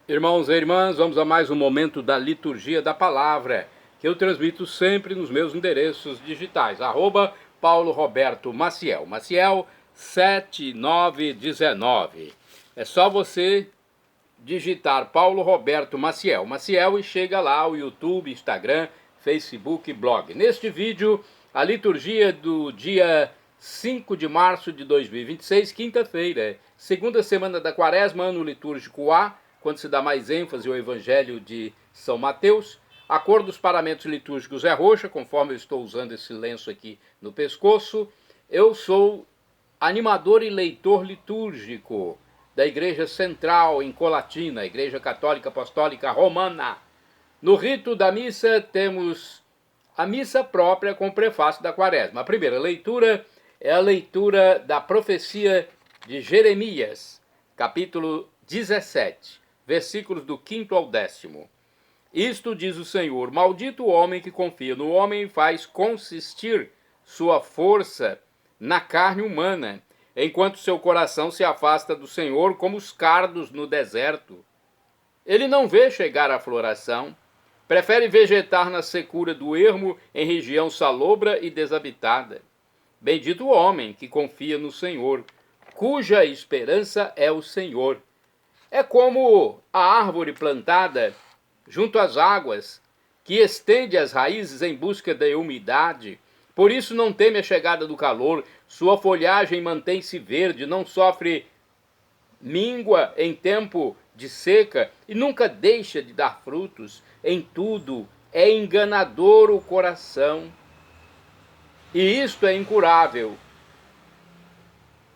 Irmãos e irmãs, vamos a mais um momento da liturgia da palavra, que eu transmito sempre nos meus endereços digitais, Paulo Roberto Maciel, Maciel 7919. É só você digitar Paulo Roberto Maciel, Maciel, e chega lá o YouTube, Instagram, Facebook, blog. Neste vídeo, a liturgia do dia 5 de março de 2026, quinta-feira, segunda semana da quaresma, ano litúrgico A, quando se dá mais ênfase ao Evangelho de São Mateus. A cor dos paramentos litúrgicos é roxa, conforme eu estou usando esse lenço aqui no pescoço. Eu sou animador e leitor litúrgico da Igreja Central em Colatina, Igreja Católica Apostólica Romana. No rito da missa temos a missa própria com o prefácio da quaresma. A primeira leitura é a leitura da profecia de Jeremias, capítulo 17, versículos do 5º ao 10º. Isto diz o Senhor: maldito o homem que confia no homem e faz consistir sua força na carne humana, enquanto seu coração se afasta do Senhor como os cardos no deserto. Ele não vê chegar a floração, prefere vegetar na secura do ermo em região salobra e desabitada. Bendito o homem que confia no Senhor, cuja esperança é o Senhor. É como a árvore plantada junto às águas, que estende as raízes em busca da umidade. Por isso não teme a chegada do calor, sua folhagem mantém-se verde, não sofre míngua em tempo de seca e nunca deixa de dar frutos. Em tudo é enganador o coração, e isto é incurável.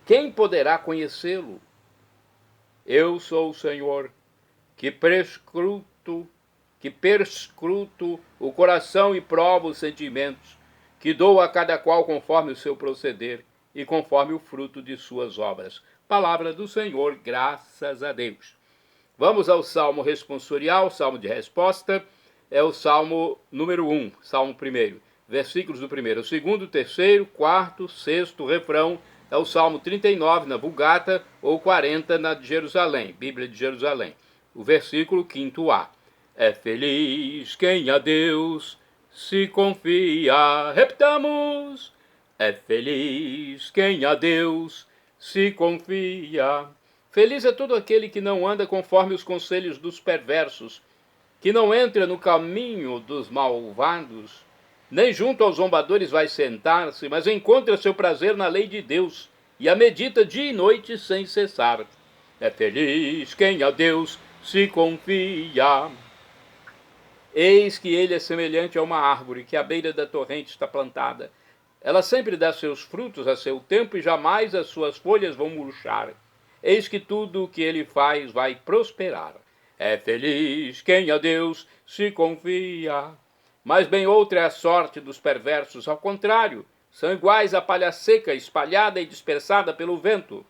Quem poderá conhecê-lo? Eu sou o Senhor, que perscruto o coração e provo os sentimentos, que dou a cada qual conforme o seu proceder e conforme o fruto de suas obras. Palavra do Senhor, graças a Deus. Vamos ao Salmo responsorial, Salmo de resposta, é o Salmo número 1, Salmo 1, versículos do 1º, 2º, 3º, 4º, 6º, refrão, é o Salmo 39 na Vulgata ou 40 na de Jerusalém, Bíblia de Jerusalém. O versículo 5º-A. É feliz quem a Deus se confia. Repitamos. É feliz quem a Deus se confia. Feliz é todo aquele que não anda conforme os conselhos dos perversos, que não entra no caminho dos malvados, nem junto aos zombadores vai sentar-se, mas encontra seu prazer na lei de Deus e a medita dia e noite sem cessar. É feliz quem a Deus se confia. Eis que ele é semelhante a uma árvore que à beira da torrente está plantada. Ela sempre dá seus frutos a seu tempo e jamais as suas folhas vão murchar. Eis que tudo o que ele faz vai prosperar. É feliz quem a Deus se confia. Mas bem outra é a sorte dos perversos, ao contrário, são iguais à palha seca, espalhada e dispersada pelo vento.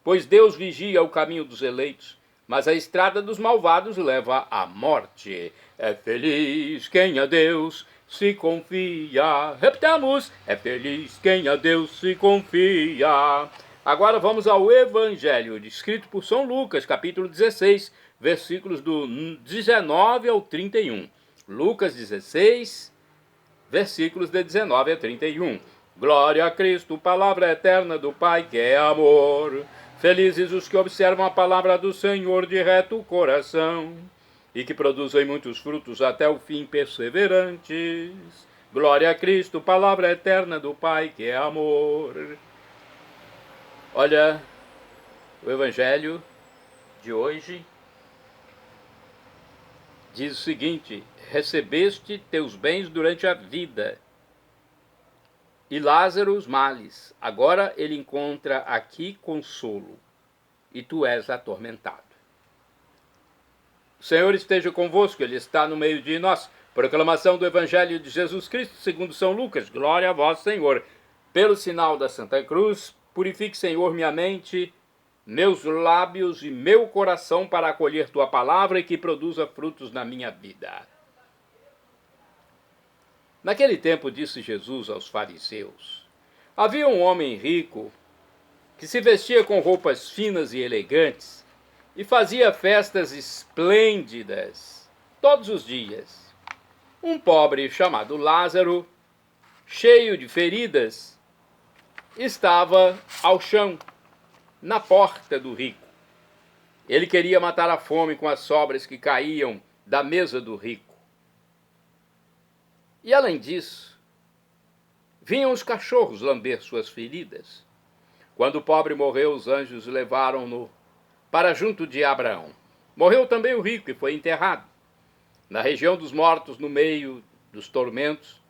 Pois Deus vigia o caminho dos eleitos, mas a estrada dos malvados leva à morte. É feliz quem a Deus se confia. Repitamos, é feliz quem a Deus se confia. Agora vamos ao Evangelho, escrito por São Lucas, capítulo 16, versículos do 19 ao 31. Lucas 16, versículos de 19 a 31. Glória a Cristo, palavra eterna do Pai, que é amor. Felizes os que observam a palavra do Senhor de reto coração e que produzem muitos frutos até o fim perseverantes. Glória a Cristo, palavra eterna do Pai, que é amor. Olha, o Evangelho de hoje diz o seguinte: recebeste teus bens durante a vida, e Lázaro os males. Agora ele encontra aqui consolo, e tu és atormentado. O Senhor esteja convosco, Ele está no meio de nós. Proclamação do Evangelho de Jesus Cristo segundo São Lucas. Glória a vós, Senhor. Pelo sinal da Santa Cruz, purifique, Senhor, minha mente, meus lábios e meu coração para acolher tua palavra e que produza frutos na minha vida. Naquele tempo disse Jesus aos fariseus: havia um homem rico que se vestia com roupas finas e elegantes e fazia festas esplêndidas todos os dias. Um pobre chamado Lázaro, cheio de feridas, estava ao chão, na porta do rico. Ele queria matar a fome com as sobras que caíam da mesa do rico. E além disso, vinham os cachorros lamber suas feridas. Quando o pobre morreu, os anjos levaram-no para junto de Abraão. Morreu também o rico e foi enterrado. Na região dos mortos, no meio dos tormentos,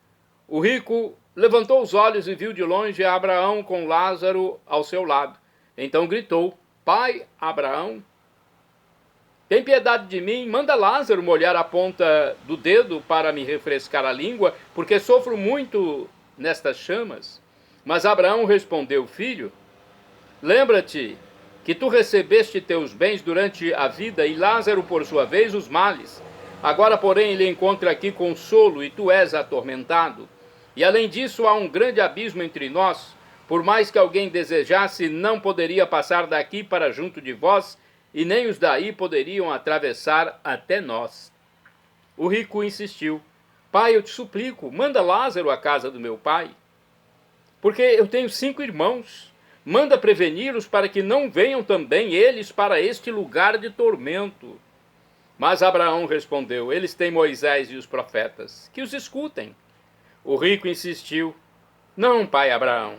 o rico levantou os olhos e viu de longe Abraão com Lázaro ao seu lado. Então gritou: Pai Abraão, tem piedade de mim, manda Lázaro molhar a ponta do dedo para me refrescar a língua, porque sofro muito nestas chamas. Mas Abraão respondeu: Filho, lembra-te que tu recebeste teus bens durante a vida e Lázaro, por sua vez, os males. Agora, porém, ele encontra aqui consolo e tu és atormentado. E além disso, há um grande abismo entre nós. Por mais que alguém desejasse, não poderia passar daqui para junto de vós, e nem os daí poderiam atravessar até nós. O rico insistiu: Pai, eu te suplico, manda Lázaro à casa do meu pai, porque eu tenho 5 irmãos. Manda preveni-los para que não venham também eles para este lugar de tormento. Mas Abraão respondeu: Eles têm Moisés e os profetas, que os escutem. O rico insistiu: Não, pai Abraão,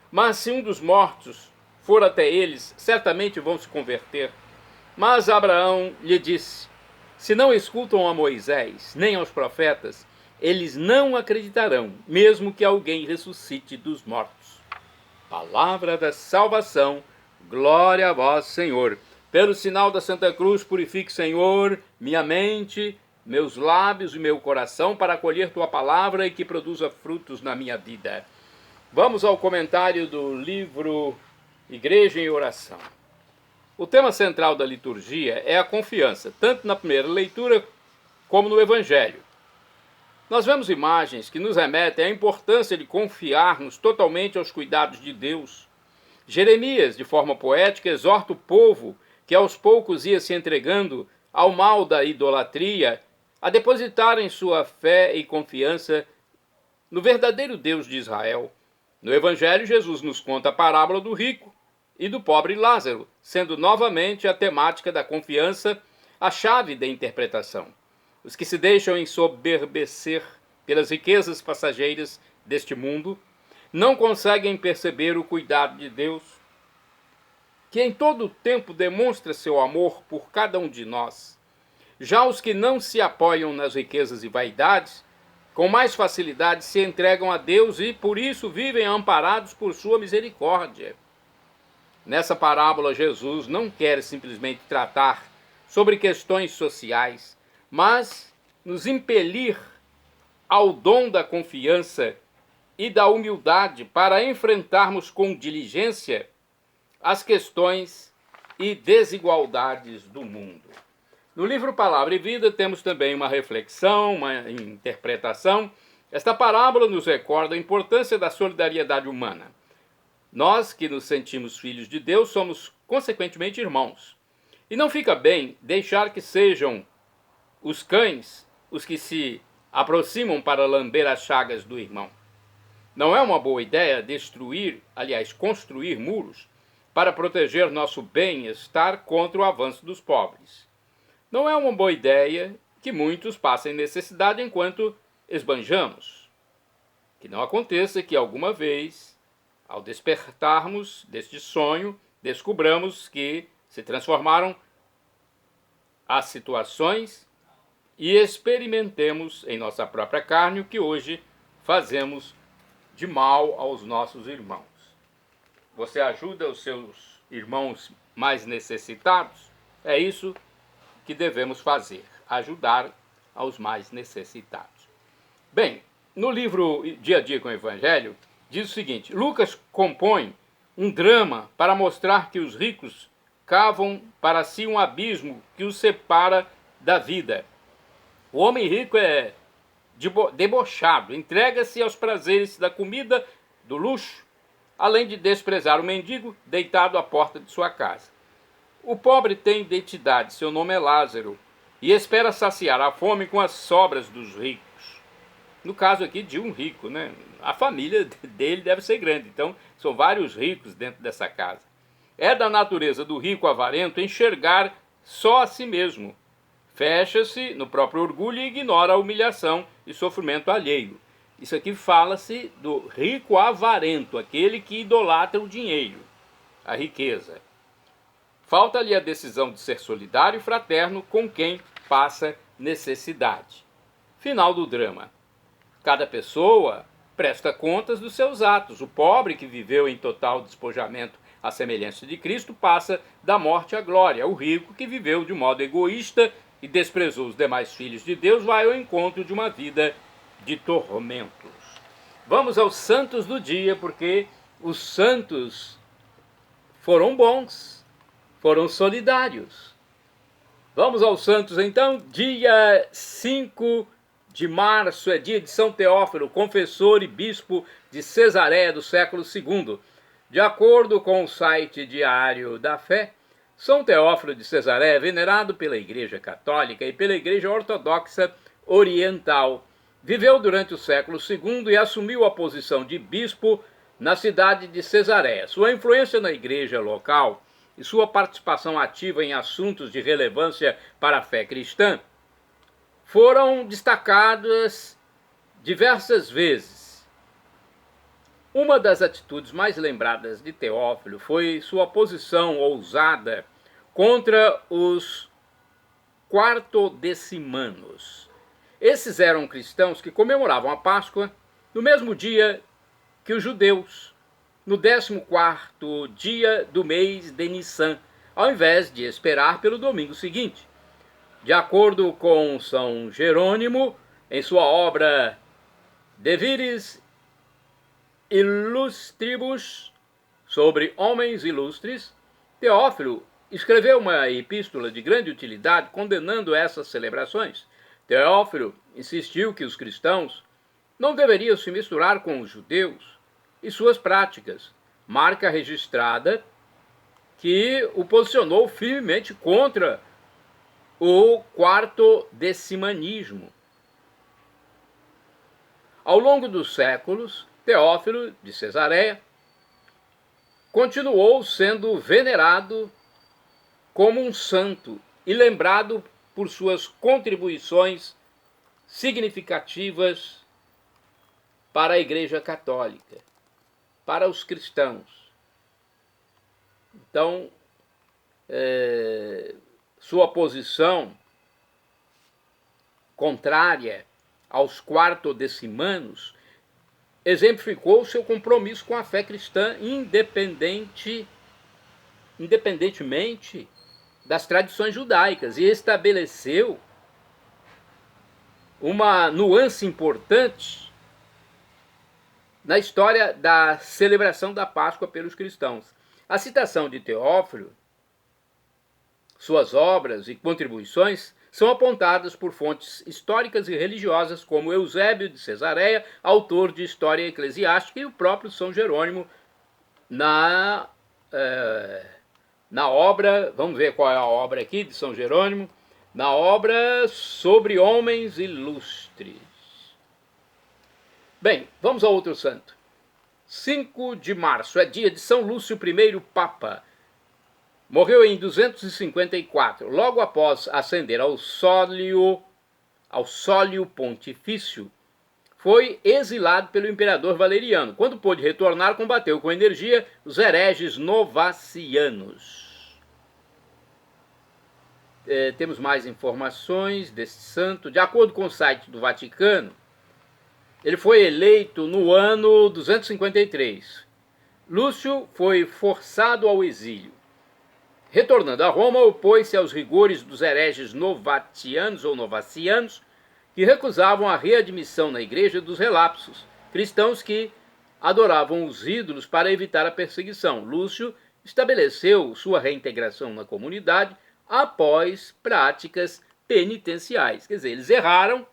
mas se um dos mortos for até eles, certamente vão se converter. Mas Abraão lhe disse: Se não escutam a Moisés, nem aos profetas, eles não acreditarão, mesmo que alguém ressuscite dos mortos. Palavra da salvação, glória a vós, Senhor. Pelo sinal da Santa Cruz, purifique, Senhor, minha mente, meus lábios e meu coração para acolher tua palavra e que produza frutos na minha vida. Vamos ao comentário do livro Igreja em Oração. O tema central da liturgia é a confiança, tanto na primeira leitura como no Evangelho. Nós vemos imagens que nos remetem à importância de confiarmos totalmente aos cuidados de Deus. Jeremias, de forma poética, exorta o povo que aos poucos ia se entregando ao mal da idolatria, a depositarem sua fé e confiança no verdadeiro Deus de Israel. No Evangelho, Jesus nos conta a parábola do rico e do pobre Lázaro, sendo novamente a temática da confiança a chave da interpretação. Os que se deixam ensoberbecer pelas riquezas passageiras deste mundo não conseguem perceber o cuidado de Deus, que em todo o tempo demonstra seu amor por cada um de nós. Já os que não se apoiam nas riquezas e vaidades, com mais facilidade se entregam a Deus e, por isso, vivem amparados por sua misericórdia. Nessa parábola, Jesus não quer simplesmente tratar sobre questões sociais, mas nos impelir ao dom da confiança e da humildade para enfrentarmos com diligência as questões e desigualdades do mundo. No livro Palavra e Vida temos também uma reflexão, uma interpretação. Esta parábola nos recorda a importância da solidariedade humana. Nós que nos sentimos filhos de Deus somos, consequentemente, irmãos. E não fica bem deixar que sejam os cães os que se aproximam para lamber as chagas do irmão. Não é uma boa ideia construir muros para proteger nosso bem-estar contra o avanço dos pobres. Não é uma boa ideia que muitos passem necessidade enquanto esbanjamos. Que não aconteça que alguma vez, ao despertarmos deste sonho, descubramos que se transformaram as situações e experimentemos em nossa própria carne o que hoje fazemos de mal aos nossos irmãos. Você ajuda os seus irmãos mais necessitados? É isso que devemos fazer, ajudar aos mais necessitados. Bem, no livro Dia a Dia com o Evangelho, diz o seguinte: Lucas compõe um drama para mostrar que os ricos cavam para si um abismo que os separa da vida. O homem rico é debochado, entrega-se aos prazeres da comida, do luxo, além de desprezar o mendigo deitado à porta de sua casa. O pobre tem identidade, seu nome é Lázaro, e espera saciar a fome com as sobras dos ricos. No caso aqui de um rico, né? A família dele deve ser grande, então são vários ricos dentro dessa casa. É da natureza do rico avarento enxergar só a si mesmo. Fecha-se no próprio orgulho e ignora a humilhação e sofrimento alheio. Isso aqui fala-se do rico avarento, aquele que idolatra o dinheiro, a riqueza. Falta-lhe a decisão de ser solidário e fraterno com quem passa necessidade. Final do drama. Cada pessoa presta contas dos seus atos. O pobre, que viveu em total despojamento à semelhança de Cristo, passa da morte à glória. O rico, que viveu de modo egoísta e desprezou os demais filhos de Deus, vai ao encontro de uma vida de tormentos. Vamos aos santos do dia, porque os santos foram bons, foram solidários. Vamos aos santos então. Dia 5 de março é dia de São Teófilo, confessor e bispo de Cesareia do século II. De acordo com o site Diário da Fé, São Teófilo de Cesareia é venerado pela Igreja Católica e pela Igreja Ortodoxa Oriental. Viveu durante o século II e assumiu a posição de bispo na cidade de Cesareia. Sua influência na igreja local e sua participação ativa em assuntos de relevância para a fé cristã foram destacadas diversas vezes. Uma das atitudes mais lembradas de Teófilo foi sua posição ousada contra os quartodecimanos. Esses eram cristãos que comemoravam a Páscoa no mesmo dia que os judeus, no 14º dia do mês de Nissan, ao invés de esperar pelo domingo seguinte. De acordo com São Jerônimo, em sua obra De Viris Illustribus, sobre homens ilustres, Teófilo escreveu uma epístola de grande utilidade condenando essas celebrações. Teófilo insistiu que os cristãos não deveriam se misturar com os judeus e suas práticas, marca registrada que o posicionou firmemente contra o quartodecimanismo. Ao longo dos séculos, Teófilo de Cesareia continuou sendo venerado como um santo e lembrado por suas contribuições significativas para a Igreja Católica, para os cristãos. Então, sua posição contrária aos quartodecimanos exemplificou seu compromisso com a fé cristã independentemente das tradições judaicas, e estabeleceu uma nuance importante na história da celebração da Páscoa pelos cristãos. A citação de Teófilo, suas obras e contribuições são apontadas por fontes históricas e religiosas como Eusébio de Cesareia, autor de História Eclesiástica, e o próprio São Jerônimo na obra, vamos ver qual é a obra aqui de São Jerônimo, na obra sobre homens ilustres. Bem, vamos ao outro santo. 5 de março é dia de São Lúcio I, Papa. Morreu em 254, logo após ascender ao sólio pontifício. Foi exilado pelo imperador Valeriano. Quando pôde retornar, combateu com energia os hereges novacianos. Temos mais informações desse santo. De acordo com o site do Vaticano, ele foi eleito no ano 253. Lúcio foi forçado ao exílio. Retornando a Roma, opôs-se aos rigores dos hereges novatianos ou novacianos, que recusavam a readmissão na igreja dos relapsos, cristãos que adoravam os ídolos para evitar a perseguição. Lúcio estabeleceu sua reintegração na comunidade após práticas penitenciais. Quer dizer, eles erraram,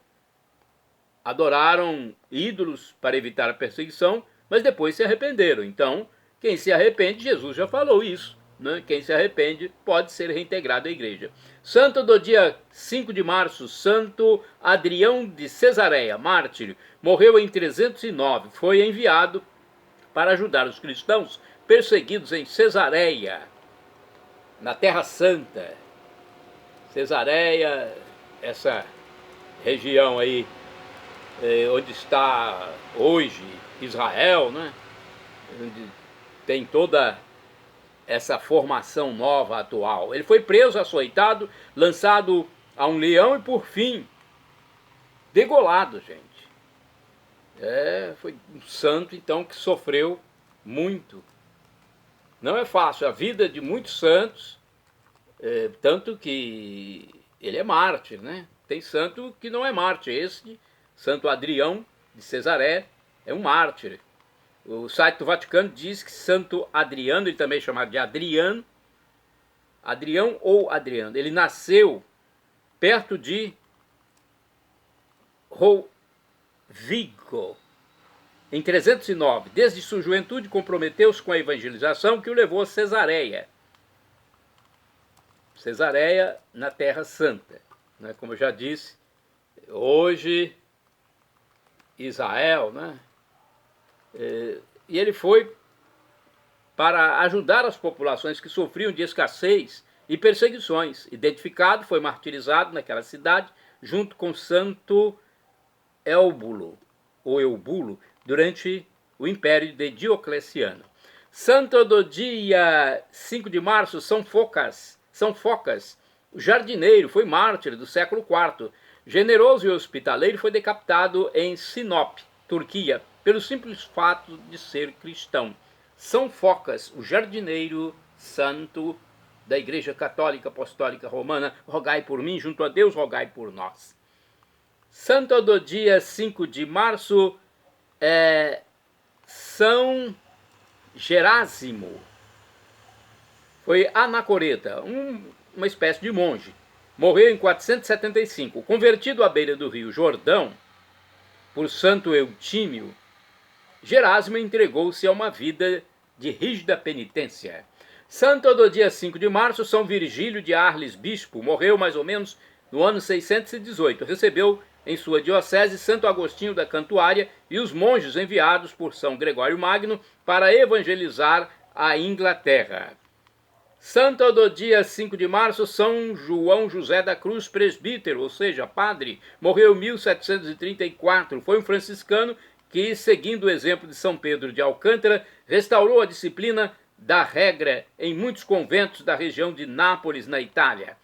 adoraram ídolos para evitar a perseguição, mas depois se arrependeram. Então, quem se arrepende, Jesus já falou isso, né? Quem se arrepende pode ser reintegrado à igreja. Santo do dia 5 de março, Santo Adrião de Cesareia, mártir, morreu em 309. Foi enviado para ajudar os cristãos perseguidos em Cesareia, na Terra Santa. Cesareia, essa região aí, onde está hoje Israel, né? Onde tem toda essa formação nova atual. Ele foi preso, açoitado, lançado a um leão e, por fim, degolado, gente. Foi um santo, então, que sofreu muito. Não é fácil. A vida de muitos santos, tanto que ele é mártir, né? Tem santo que não é mártir. Esse, Santo Adrião de Cesareia, é um mártir. O site do Vaticano diz que Santo Adriano, ele também é chamado de Adrião ou Adriano, ele nasceu perto de Rovigo, em 309. Desde sua juventude comprometeu-se com a evangelização que o levou a Cesareia. Cesareia na Terra Santa, né? Como eu já disse, hoje Israel, né? E ele foi para ajudar as populações que sofriam de escassez e perseguições. Identificado, foi martirizado naquela cidade, junto com Santo Eubulo, durante o império de Diocleciano. Santo do dia 5 de março, São Focas, o jardineiro, foi mártir do século IV. Generoso e hospitaleiro, foi decapitado em Sinop, Turquia, pelo simples fato de ser cristão. São Focas, o jardineiro santo da Igreja Católica Apostólica Romana, rogai por mim, junto a Deus, rogai por nós. Santo do dia 5 de março, São Gerásimo. Foi anacoreta, uma espécie de monge. Morreu em 475. Convertido à beira do rio Jordão por Santo Eutímio, Gerásimo entregou-se a uma vida de rígida penitência. Santo do dia 5 de março, São Virgílio de Arles, bispo, morreu mais ou menos no ano 618. Recebeu em sua diocese Santo Agostinho da Cantuária e os monges enviados por São Gregório Magno para evangelizar a Inglaterra. Santo do dia 5 de março, São João José da Cruz, presbítero, ou seja, padre, morreu em 1734. Foi um franciscano que, seguindo o exemplo de São Pedro de Alcântara, restaurou a disciplina da regra em muitos conventos da região de Nápoles, na Itália.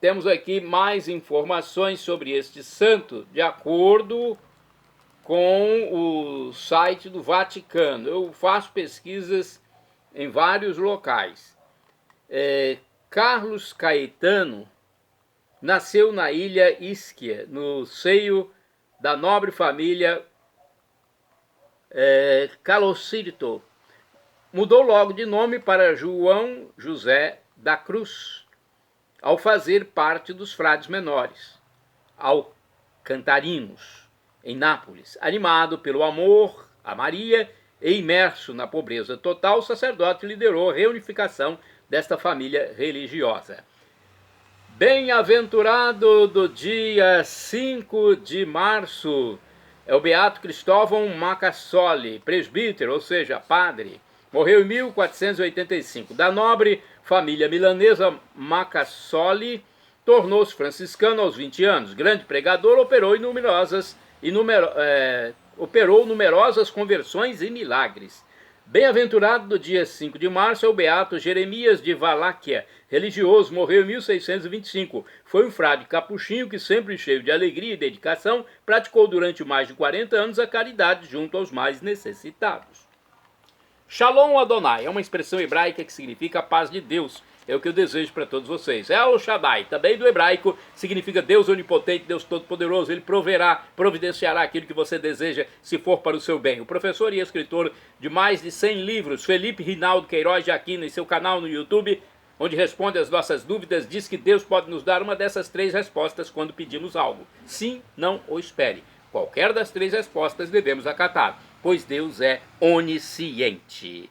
Temos aqui mais informações sobre este santo, de acordo com o site do Vaticano. Eu faço pesquisas em vários locais. Carlos Caetano nasceu na ilha Ischia, no seio da nobre família Calocirto. Mudou logo de nome para João José da Cruz, ao fazer parte dos frades menores, alcantarinos, em Nápoles. Animado pelo amor a Maria e imerso na pobreza total, o sacerdote liderou a reunificação desta família religiosa. Bem-aventurado do dia 5 de março é o beato Cristóvão Macassoli, presbítero, ou seja, padre. Morreu em 1485. Da nobre família milanesa Macassoli, tornou-se franciscano aos 20 anos. Grande pregador, operou numerosas conversões e milagres. Bem-aventurado do dia 5 de março é o beato Jeremias de Valáquia, religioso, morreu em 1625. Foi um frade capuchinho que, sempre cheio de alegria e dedicação, praticou durante mais de 40 anos a caridade junto aos mais necessitados. Shalom Adonai é uma expressão hebraica que significa a paz de Deus. É o que eu desejo para todos vocês. El Shaddai, também do hebraico, significa Deus onipotente, Deus todo-poderoso. Ele providenciará aquilo que você deseja, se for para o seu bem. O professor e escritor de mais de 100 livros, Felipe Rinaldo Queiroz de Aquino, em seu canal no YouTube, onde responde às nossas dúvidas, diz que Deus pode nos dar uma dessas 3 respostas quando pedimos algo. Sim, não ou espere. Qualquer das 3 respostas devemos acatar, pois Deus é onisciente.